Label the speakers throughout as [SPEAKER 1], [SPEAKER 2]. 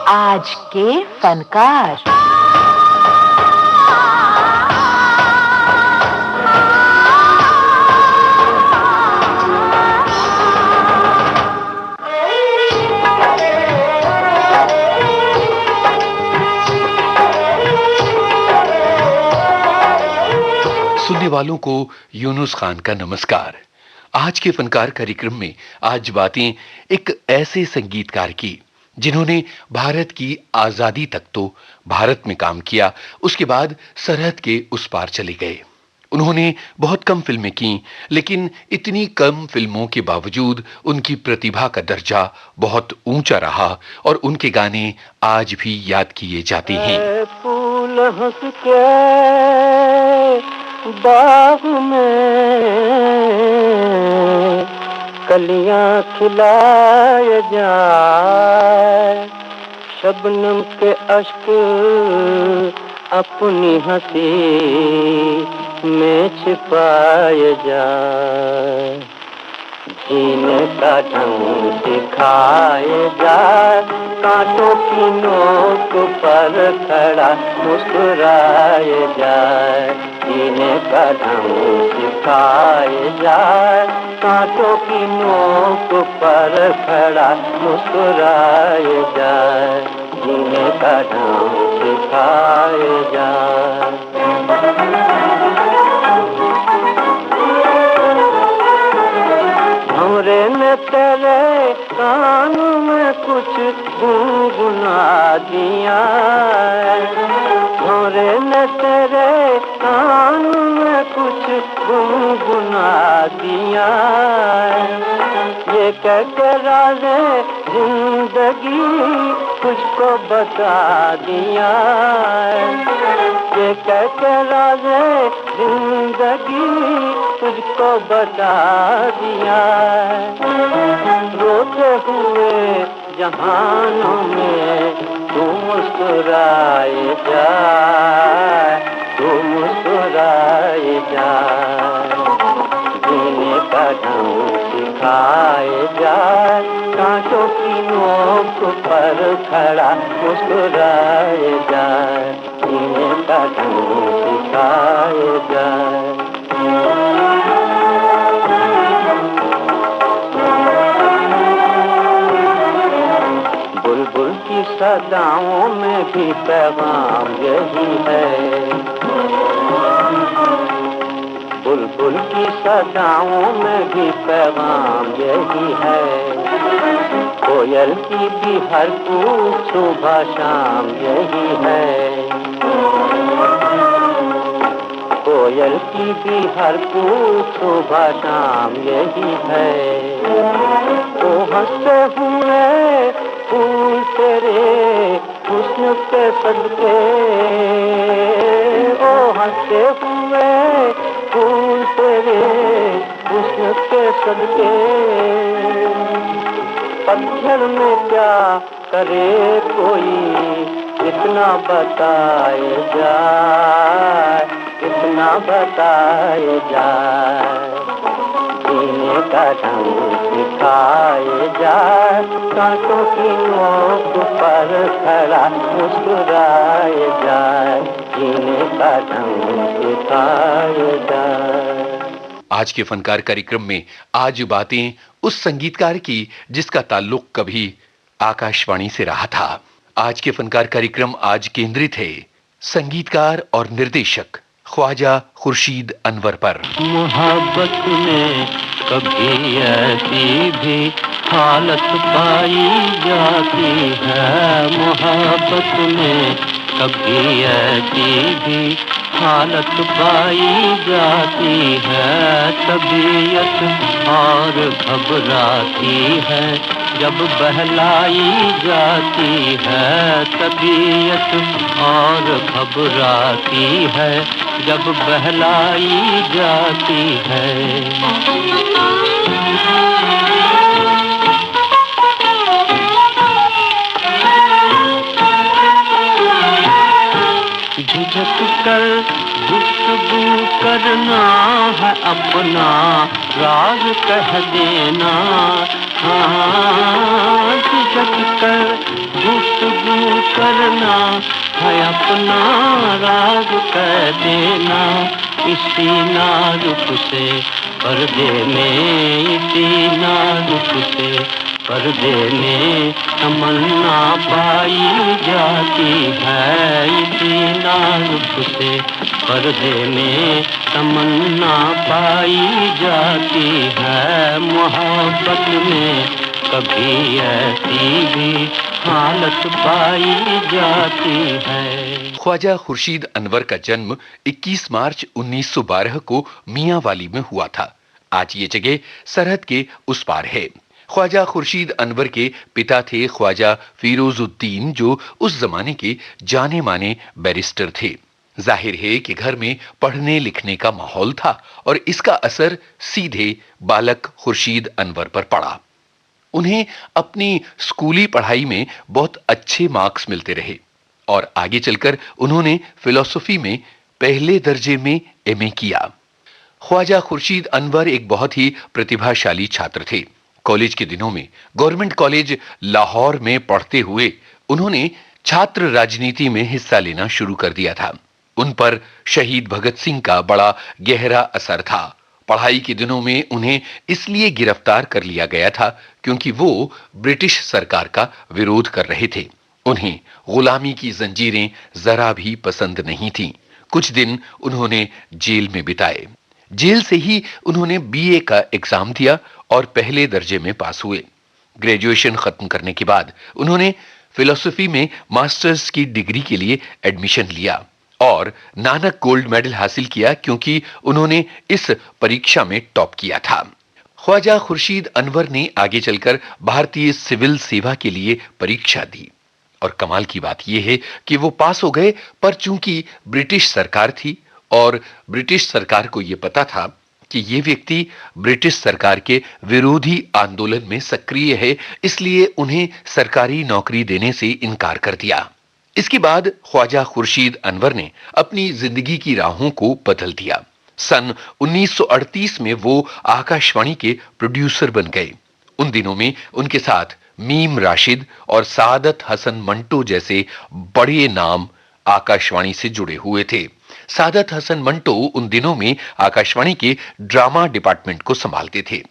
[SPEAKER 1] आज के फनकार।
[SPEAKER 2] सुनने वालों को यूनुस खान का नमस्कार। आज के फनकार कार्यक्रम में आज बातें एक ऐसे संगीतकार की जिन्होंने भारत की आजादी तक तो भारत में काम किया, उसके बाद सरहद के उस पार चले गए। उन्होंने बहुत कम फिल्में की, लेकिन इतनी कम फिल्मों के बावजूद उनकी प्रतिभा का दर्जा बहुत ऊंचा रहा और उनके गाने आज भी याद किए जाते हैं।
[SPEAKER 3] फूल हंस के बाग में कलियां खिलाए जाए, शबनम के अश्क अपनी हंसी में छिपाए जाए, जीने का ढंग सिखाए जाए, कांटों की नोक पर खड़ा मुस्कुराए जाए, जीने का ढंग सिखाए जाए, कांटों की नोक पर खड़ा मुस्कुराए जाए, जीने का ढंग सिखाए जाए। भंवरे ने तेरे कान में कुछ गुनगुना दिया, भंवरे ने तेरे कान में कुछ गुनगुना दिया, ये कह के राज़े जिंदगी तुझको बता दिया, ये कह के राज़े जिंदगी तुझको बता दिया, रोते हुए जहानों में तू मुस्कुराए जाए, तू मुस्कुराए जाए, जीने का ढंग सिखाए जाए, कांटों की नोक पर खड़ा मुस्कुराए जाए, जीने का ढंग सिखाए जाए। बुलबुल की सदाओं में भी पैगाम यही है, बुलबुल की सदाओं में भी पैगाम यही है, कोयल की भी हर कूक सुबह शाम यही है, कोयल की भी हर कूक सुबह शाम यही है, ओ हंसते हुए फूल तेरे हुस्न के सदके, ओ हंसते हुए फूल तेरे हुस्न के सदके, पत्थर में क्या करे कोई इतना बताए जाए, इतना बताए जाए, जीने का ढंग सिखाए जाए, कांटों की नोक पर खड़ा मुस्कुराए जाए, जीने का ढंग सिखाए जाए।
[SPEAKER 2] आज के फनकार कार्यक्रम में आज बातें उस संगीतकार की जिसका ताल्लुक कभी आकाशवाणी से रहा था। आज के फनकार कार्यक्रम आज केंद्रित है संगीतकार और निर्देशक ख्वाजा खुर्शीद अनवर पर।
[SPEAKER 3] मोहब्बत में कभी ऐसी भी हालत पाई जाती है, मोहब्बत में कभी ऐसी भी हालत पाई जाती है, तबीयत और घबराती है जब बहलाई जाती है, तबीयत और घबराती है जब बहलाई जाती है। झिझक कर गुफ्तगू करना है, अपना राज कह देना, हाँ झिझक कर गुफ्तगू करना है अपना राज कह देना इसी नाजुक से पर्दे में, इसी नाजुक से पर्दे में तमन्ना पाई जाती है, इसी नाजुक से पर्दे में तमन्ना पाई जाती है। मोहब्बत में कभी ऐसी भी हालत पाई जाती है।
[SPEAKER 2] ख्वाजा खुर्शीद अनवर का जन्म 21 मार्च 1912 को मियांवाली में हुआ था। आज ये जगह सरहद के उस पार है। ख्वाजा खुर्शीद अनवर के पिता थे ख्वाजा फिरोजुद्दीन, जो उस जमाने के जाने माने बैरिस्टर थे। जाहिर है कि घर में पढ़ने लिखने का माहौल था और इसका असर सीधे बालक खुर्शीद अनवर पर पड़ा। उन्हें अपनी स्कूली पढ़ाई में बहुत अच्छे मार्क्स मिलते रहे और आगे चलकर उन्होंने फिलॉसफी में पहले दर्जे में एमए किया। ख्वाजा खुर्शीद अनवर एक बहुत ही प्रतिभाशाली छात्र थे। कॉलेज के दिनों में गवर्नमेंट कॉलेज लाहौर में पढ़ते हुए उन्होंने छात्र राजनीति में हिस्सा लेना शुरू कर दिया था। उन पर शहीद भगत सिंह का बड़ा गहरा असर था। पढ़ाई के दिनों में उन्हें इसलिए गिरफ्तार कर लिया गया था क्योंकि वो ब्रिटिश सरकार का विरोध कर रहे थे। उन्हें गुलामी की जंजीरें जरा भी पसंद नहीं थीं। कुछ दिन उन्होंने जेल में बिताए। जेल से ही उन्होंने बीए का एग्जाम दिया और पहले दर्जे में पास हुए। ग्रेजुएशन खत्म करने के बाद उन्होंने फिलॉसफी में मास्टर्स की डिग्री के लिए एडमिशन लिया और नानक गोल्ड मेडल हासिल किया क्योंकि उन्होंने इस परीक्षा में टॉप किया था। ख्वाजा खुर्शीद अनवर ने आगे चलकर भारतीय सिविल सेवा के लिए परीक्षा दी और कमाल की बात यह है कि वो पास हो गए, पर चूंकि ब्रिटिश सरकार थी और ब्रिटिश सरकार को यह पता था कि ये व्यक्ति ब्रिटिश सरकार के विरोधी आंदोलन में सक्रिय है, इसलिए उन्हें सरकारी नौकरी देने से इनकार कर दिया। इसके बाद ख्वाजा खुर्शीद अनवर ने अपनी जिंदगी की राहों को बदल दिया। सन 1938 में वो आकाशवाणी के प्रोड्यूसर बन गए। उन दिनों में उनके साथ मीम राशिद और सादत हसन मंटो जैसे बड़े नाम आकाशवाणी से जुड़े हुए थे। सादत हसन मंटो उन दिनों में आकाशवाणी के ड्रामा डिपार्टमेंट को संभालते थे।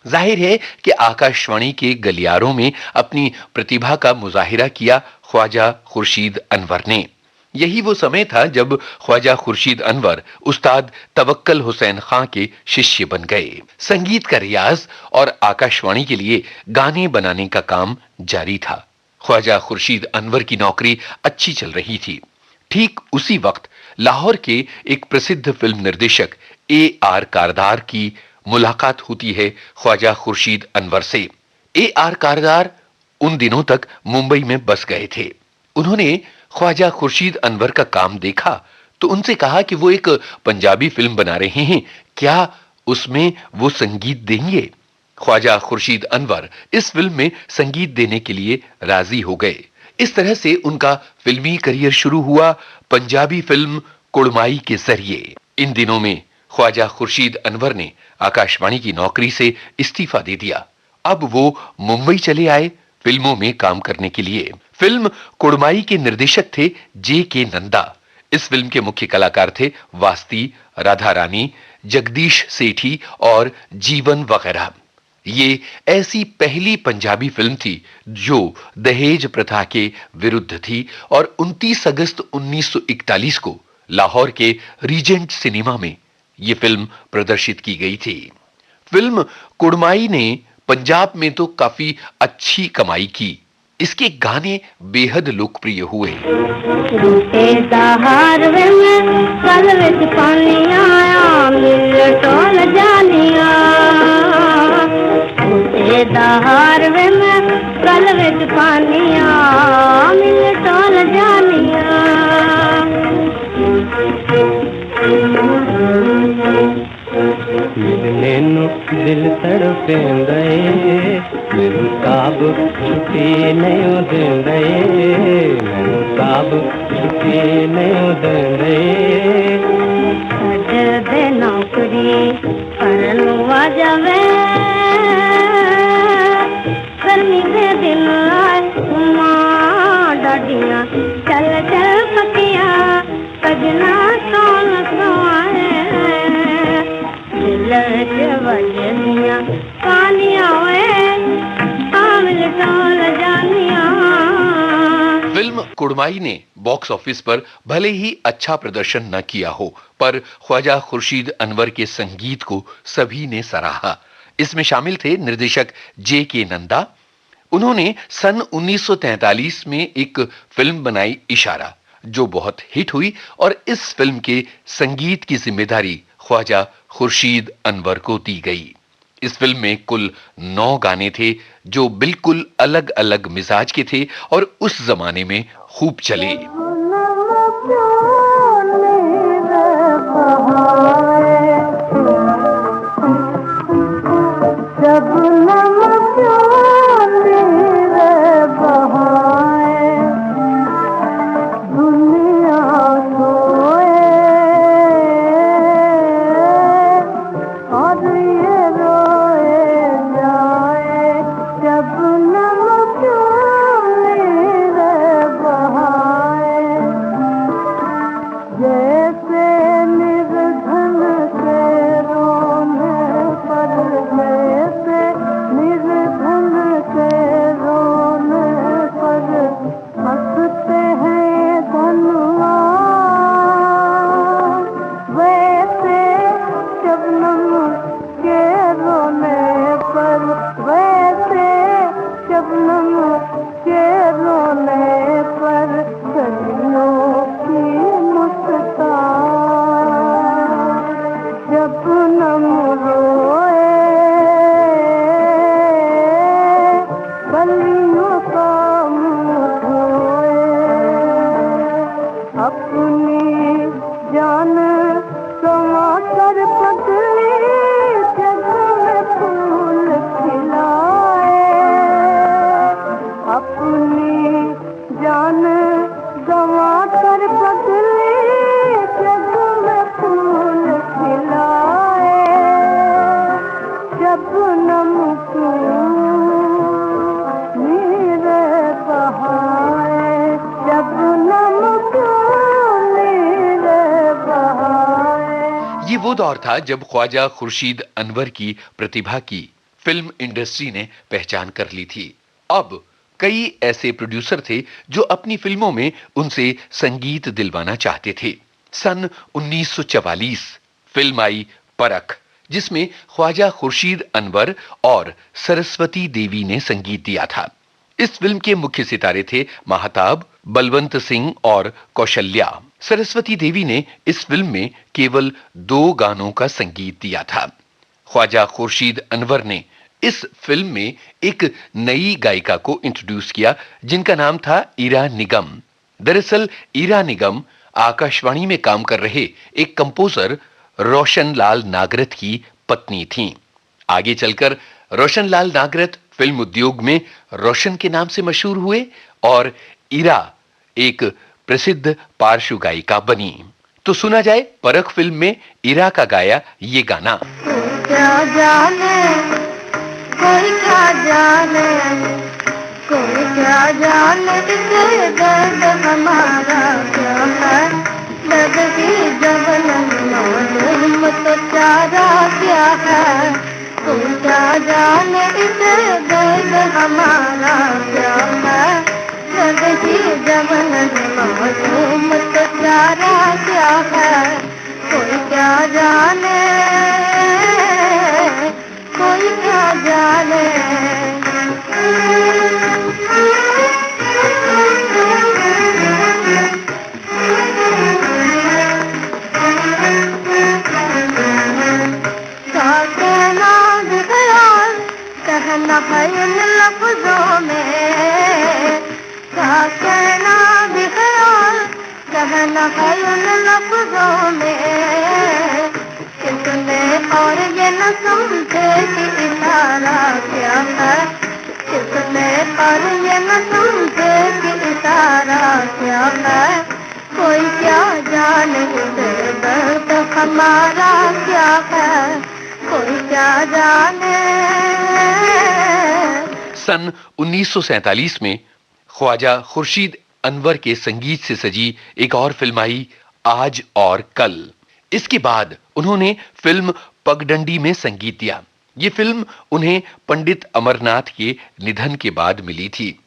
[SPEAKER 2] जाहिर है कि आकाशवाणी के गलियारों में अपनी प्रतिभा का मुजाहिरा किया ख्वाजा खुर्शीद अनवर ने। यही वो समय था जब ख्वाजा खुर्शीद अनवर उस्ताद तवक्कल हुसैन खां के शिष्य बन गए। संगीत का रियाज और आकाशवाणी के लिए गाने बनाने का काम जारी था। ख्वाजा खुर्शीद अनवर की नौकरी अच्छी चल रही थी। ठीक उसी वक्त लाहौर के एक प्रसिद्ध फिल्म निर्देशक AR कारदार की मुलाकात होती है ख्वाजा खुर्शीद अनवर से। AR कारदार उन दिनों तक मुंबई में बस गए थे। उन्होंने ख्वाजा खुर्शीद अनवर का काम देखा तो उनसे कहा कि वो एक पंजाबी फिल्म बना रहे हैं, क्या उसमें वो संगीत देंगे? ख्वाजा खुर्शीद अनवर इस फिल्म में संगीत देने के लिए राजी हो गए। इस तरह से उनका फिल्मी करियर शुरू हुआ पंजाबी फिल्म कुड़माई के जरिए। इन दिनों में ख्वाजा खुर्शीद अनवर ने आकाशवाणी की नौकरी से इस्तीफा दे दिया। अब वो मुंबई चले आए फिल्मों में काम करने के लिए। फिल्म कुड़माई के निर्देशक थे JK नंदा। इस फिल्म के मुख्य कलाकार थे वास्ती, राधा रानी, जगदीश सेठी और जीवन वगैरह। ये ऐसी पहली पंजाबी फिल्म थी जो दहेज प्रथा के विरुद्ध थी और 29 अगस्त 1941 को लाहौर के रीजेंट सिनेमा में यह फिल्म प्रदर्शित की गई थी। फिल्म कुड़माई ने पंजाब में तो काफी अच्छी कमाई की। इसके गाने बेहद लोकप्रिय हुए।
[SPEAKER 3] दिल तड़पेंदे मैनू साब छुट्टी नहीं देंदे, मैनू साब छुट्टी नहीं देंदे। दे नौकरी करन आ जावे, गर्मी दे दिन आए
[SPEAKER 4] बगिया चल चल पतिया सजना कौन सोए दिल के बजनिया कानिया वे आमिल टोल जानिया।
[SPEAKER 2] फिल्म कुड़माई ने बॉक्स ऑफिस पर भले ही अच्छा प्रदर्शन न किया हो, पर ख्वाजा खुर्शीद अनवर के संगीत को सभी ने सराहा। इसमें शामिल थे निर्देशक J.K. नंदा। उन्होंने सन 1943 में एक फिल्म बनाई इशारा, जो बहुत हिट हुई और इस फिल्म के संगीत की जिम्मेदारी ख्वाजा खुर्शीद अनवर को दी गई। इस फिल्म में कुल 9 गाने थे जो बिल्कुल अलग अलग मिजाज के थे और उस जमाने में खूब चले। ये वो दौर था जब ख्वाजा खुर्शीद अनवर की प्रतिभा की फिल्म इंडस्ट्री ने पहचान कर ली थी। अब कई ऐसे प्रोड्यूसर थे जो अपनी फिल्मों में उनसे संगीत दिलवाना चाहते थे। सन 1944 फिल्म आई परख, जिसमें ख्वाजा खुर्शीद अनवर और सरस्वती देवी ने संगीत दिया था। इस फिल्म के मुख्य सितारे थे महताब, बलवंत सिंह और कौशल्या। सरस्वती देवी ने इस फिल्म में केवल 2 गानों का संगीत दिया था। ख्वाजा खुर्शीद अनवर ने इस फिल्म में एक नई गायिका को इंट्रोड्यूस किया, जिनका नाम था ईरा निगम। दरअसल ईरा निगम आकाशवाणी में काम कर रहे एक कंपोजर रोशन लाल नागरथ की पत्नी थीं। आगे चलकर रोशन लाल नागरथ फिल्म उद्योग में रोशन के नाम से मशहूर हुए और ईरा एक प्रसिद्ध पार्श्व गायिका बनी। तो सुना जाए परख फिल्म में ईरा का गाया ये गाना।
[SPEAKER 4] क्या जाने कोई क्या जाने कोई क्या जाने इसे दर्द हमारा क्या है, दर्द की जबन मालूम तो चारा क्या है, कोई क्या जाने इसे दर्द हमारा क्या है, दर्द की जबन मालूम तो चारा क्या है, कोई क्या जाने कोई क्या जाने। कहना है इन लफ्जों में, क्या कहना भी ख्याल, कहना है इन लफ्जों में, किसने और ये न समझे कि इशारा क्या है, किसने और ये न समझे कि इशारा क्या है, कोई क्या जाने इसे दर्द हमारा क्या है, कोई क्या जाने।
[SPEAKER 2] सन 1947 में ख्वाजा खुर्शीद अनवर के संगीत से सजी एक और फिल्म आई, आज और कल। इसके बाद उन्होंने फिल्म पगडंडी में संगीत दिया। ये फिल्म उन्हें पंडित अमरनाथ के निधन के बाद मिली थी।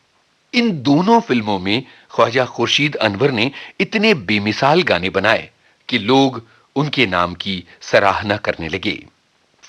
[SPEAKER 2] इन दोनों फिल्मों में ख्वाजा खुर्शीद अनवर ने इतने बेमिसाल गाने बनाए कि लोग उनके नाम की सराहना करने लगे।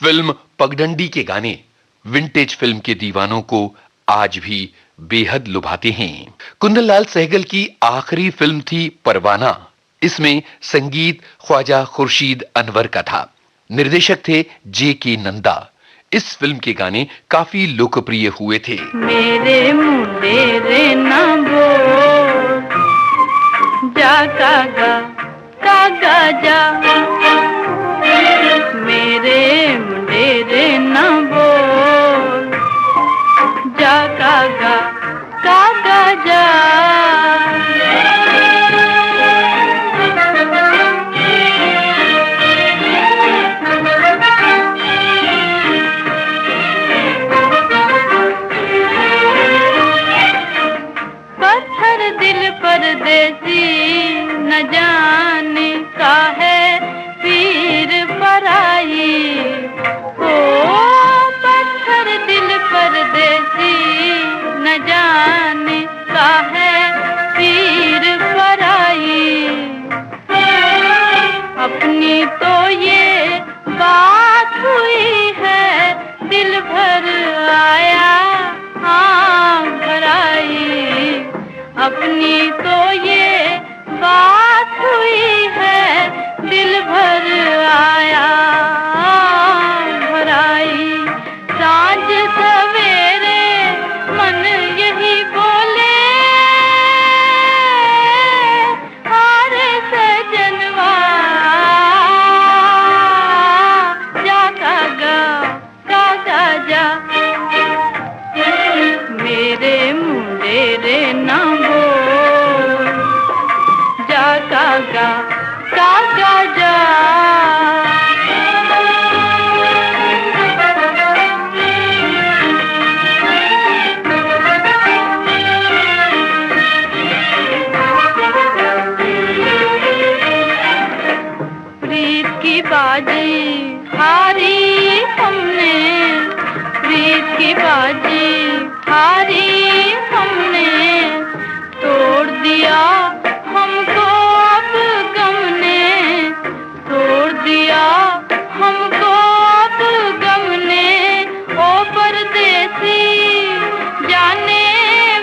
[SPEAKER 2] फिल्म पगडंडी के गाने विंटेज फिल्म के दीवानों को आज भी बेहद लुभाते हैं। कुंदनलाल सहगल की आखिरी फिल्म थी परवाना। इसमें संगीत ख्वाजा खुर्शीद अनवर का था। निर्देशक थे जे.के. नंदा। इस फिल्म के गाने काफी लोकप्रिय हुए थे।
[SPEAKER 5] मेरे मुंडे रे ना बोल जा कागा जा, मेरे मुंडे रे ना बोल जा कागा जा। परदेसी न जाने का है पीर पराई, ओ पत्थर दिल परदेसी न जाने का है पीर पराई। अपनी तो ये बात हुई है, दिल भर आया हाँ भर आई। अपनी तो ये बात हुई है, दिल भर आया भर आई। सांझ सवेरे मन यही बोले, हारे सजनवा जा कागा जा, मेरे मुंडे रे ना कागा जा। प्रीत की बाजी हारी हमने, प्रीत की बाजी हारी हमने, तोड़ दिया हमको अब गम ने, तोड़ दिया हमको अब गम ने। ओ परदेसी जाने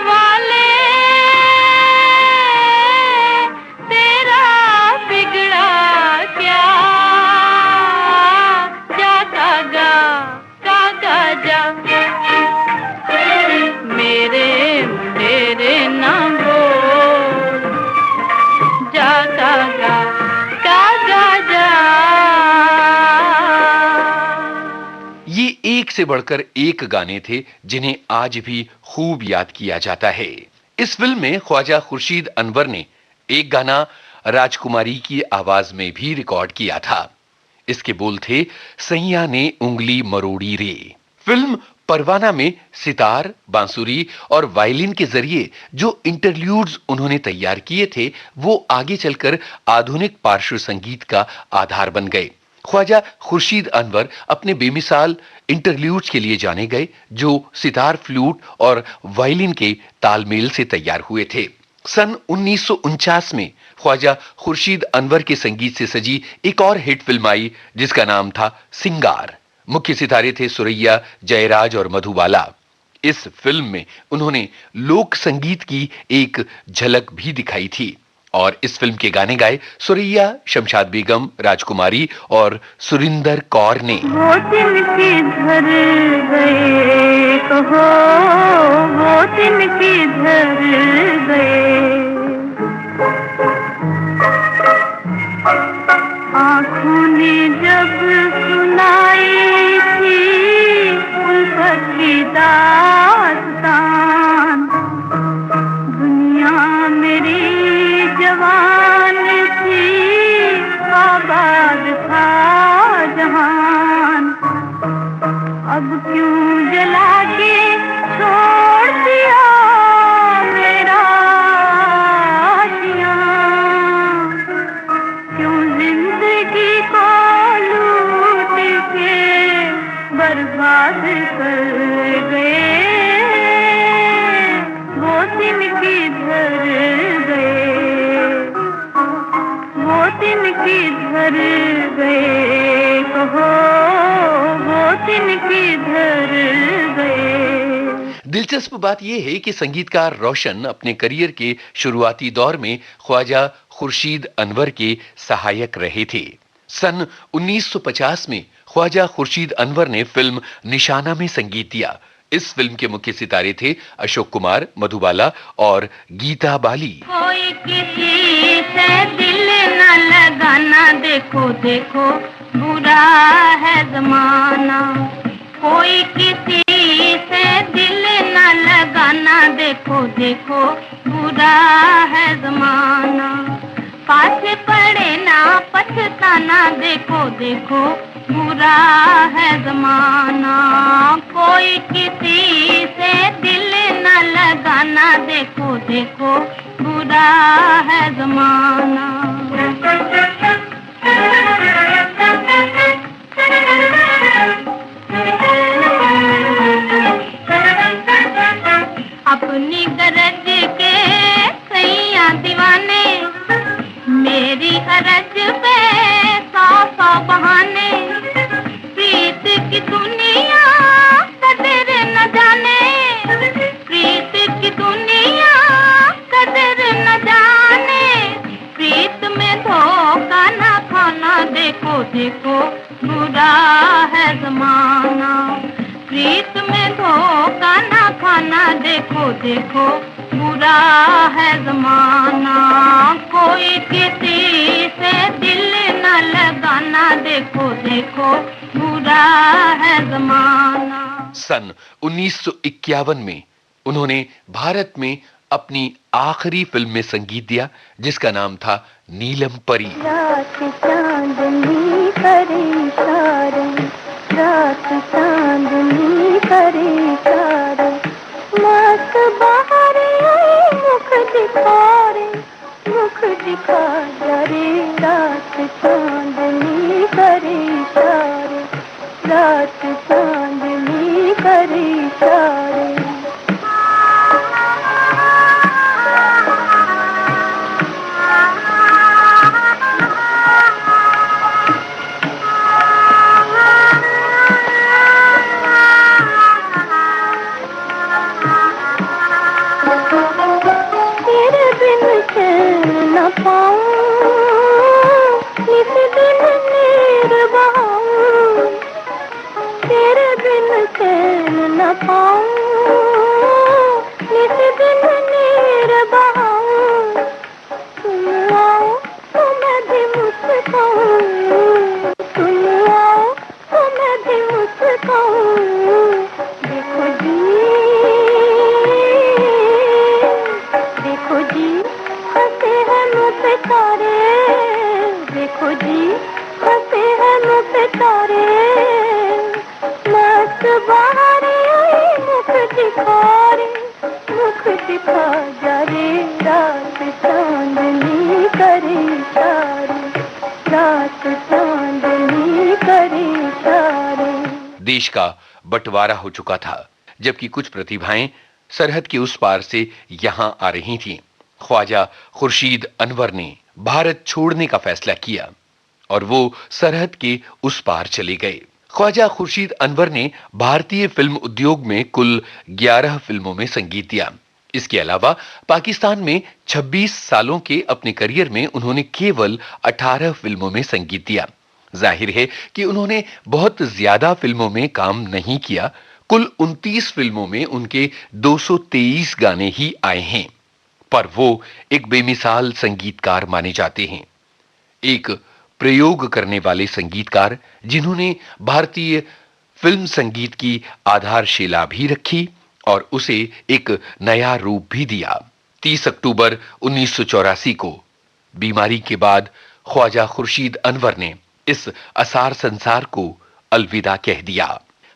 [SPEAKER 5] वाले, तेरा बिगड़ा क्या जा कागा जा, मेरे मुंडेरे ना बोल जा कागा जा।
[SPEAKER 2] ये एक से बढ़कर एक गाने थे जिन्हें आज भी खूब याद किया जाता है। इस फिल्म में ख्वाजा खुर्शीद अनवर ने एक गाना राजकुमारी की आवाज में भी रिकॉर्ड किया था। इसके बोल थे, सैया ने उंगली मरोड़ी रे। फिल्म परवाना में सितार, बांसुरी और वायलिन के जरिए जो इंटरल्यूड्स उन्होंने तैयार किए थे, वो आगे चलकर आधुनिक पार्श्व संगीत का आधार बन गए। ख्वाजा खुर्शीद अनवर अपने बेमिसाल इंटरल्यूड्स के लिए जाने गए, जो सितार, फ्लूट और वायलिन के तालमेल से तैयार हुए थे। सन 1949 में ख्वाजा खुर्शीद अनवर के संगीत से सजी एक और हिट फिल्म आई, जिसका नाम था सिंगार। मुख्य सितारे थे सुरैया, जयराज और मधुबाला। इस फिल्म में उन्होंने लोक संगीत की एक झलक भी दिखाई थी और इस फिल्म के गाने गाए सुरैया, शमशाद बेगम, राजकुमारी और सुरिंदर कौर ने।
[SPEAKER 5] वो दिन किधर गए कहो, वो दिन किधर गए, आँखों ने जब सुनाई थी उल्फत की दास्तान, दुनिया मेरी जवान थी, आबाद था जहान, अब क्यों जला के छोड़ दिया मेरा किधर गए, कहो वो दिन किधर गए।
[SPEAKER 2] दिलचस्प बात यह है कि संगीतकार रोशन अपने करियर के शुरुआती दौर में ख्वाजा खुर्शीद अनवर के सहायक रहे थे। सन 1950 में ख्वाजा खुर्शीद अनवर ने फिल्म निशाना में संगीत दिया। इस फिल्म के मुख्य सितारे थे अशोक कुमार, मधुबाला और गीता बाली।
[SPEAKER 5] कोई किसी से दिल न लगाना, देखो देखो बुरा है जमाना। कोई किसी से दिल न लगाना, देखो देखो बुरा है जमाना। पास पड़े ना पछताना, देखो देखो बुरा है जमाना। कोई किसी से दिल न लगाना, देखो देखो बुरा है जमाना। अपनी गरज के सैया दीवाने, मेरी अरज पे सौ सौ बहाने। प्रीत की दुनिया कदर न जाने, प्रीत की दुनिया कदर न जाने। प्रीत में धोखा न खाना, देखो देखो बुरा है जमाना। प्रीत में धोखा न खाना, देखो देखो बुरा है जमाना। कोई किसी से दिल न लगाना, देखो देखो बुरा है जमाना।
[SPEAKER 2] सन 1951 में उन्होंने भारत में अपनी आखिरी फिल्म में संगीत दिया, जिसका नाम था नीलम परी।
[SPEAKER 4] रात चांदनी करे इशारे, रात चांदनी करे इशारे। मस्त बाहर आई मुख दिखा रे, मुख दिखा जा रे। रात चांदनी करे इशारे, रात चांदनी करे इशारे।
[SPEAKER 2] देश का बंटवारा हो चुका था, जबकि कुछ प्रतिभाएं सरहद के उस पार से यहां आ रही थीं। ख्वाजा खुर्शीद अनवर ने भारत छोड़ने का फैसला किया और वो सरहद के उस पार चले गए। ख्वाजा खुर्शीद अनवर ने भारतीय फिल्म उद्योग में कुल 11 फिल्मों में संगीत दिया। इसके अलावा पाकिस्तान में 26 सालों के अपने करियर में उन्होंने केवल 18 फिल्मों में संगीत दिया। जाहिर है कि उन्होंने बहुत ज्यादा फिल्मों में काम नहीं किया। कुल 29 फिल्मों में उनके 223 गाने ही आए हैं, पर वो एक बेमिसाल संगीतकार माने जाते हैं। एक प्रयोग करने वाले संगीतकार जिन्होंने भारतीय फिल्म संगीत की आधारशिला भी रखी और उसे एक नया रूप भी दिया। 30 अक्टूबर 1984 को बीमारी के बाद ख्वाजा खुर्शीद अनवर ने इस असार संसार को अलविदा कह दिया।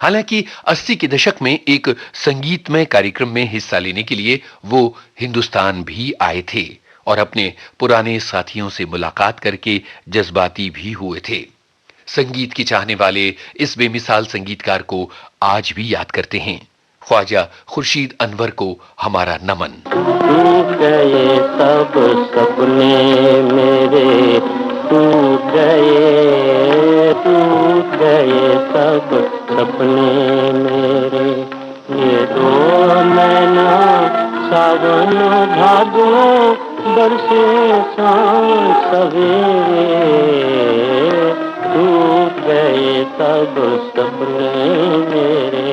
[SPEAKER 2] हालांकि 80 के दशक में एक संगीतमय कार्यक्रम में हिस्सा लेने के लिए वो हिंदुस्तान भी आए थे और अपने पुराने साथियों से मुलाकात करके जज्बाती भी हुए थे। संगीत के चाहने वाले इस बेमिसाल संगीतकार को आज भी याद करते हैं। ख्वाजा खुर्शीद अनवर को हमारा नमन।
[SPEAKER 3] टूट गए सब सपने मेरे, टूट गए बरसे शाम सवेरे, टूट गए सब सपने मेरे।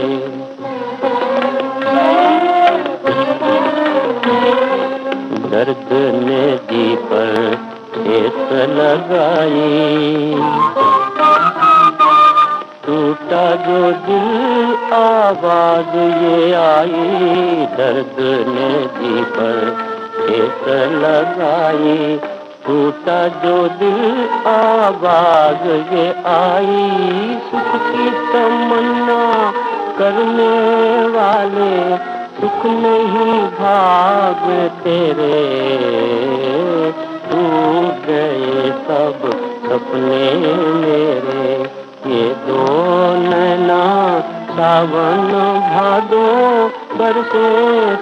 [SPEAKER 3] दर्द ने जी पर ठेस लगाई, टूटा जो दिल आवाज ये आई, दर्द ने जी पर ठेस लगाई, टूटा जो दिल आवाज ये आई। सुख की तमन्ना करने वाले सुख नहीं भाग तेरे, टूट गए सब सपने मेरे। ये दो नैना सावन भादो, बरसे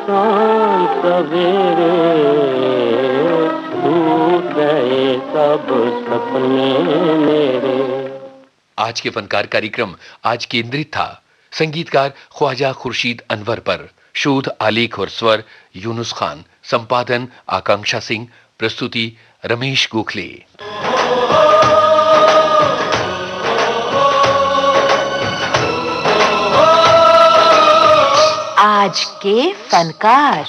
[SPEAKER 3] शाम सवेरे, टूट गए सब सपने मेरे।
[SPEAKER 2] आज के फनकार कार्यक्रम आज केंद्रित था संगीतकार ख्वाजा खुर्शीद अनवर पर। शोध, आलेख और स्वर यूनुस खान, संपादन आकांक्षा सिंह, प्रस्तुति रमेश गोखले।
[SPEAKER 1] आज के फनकार।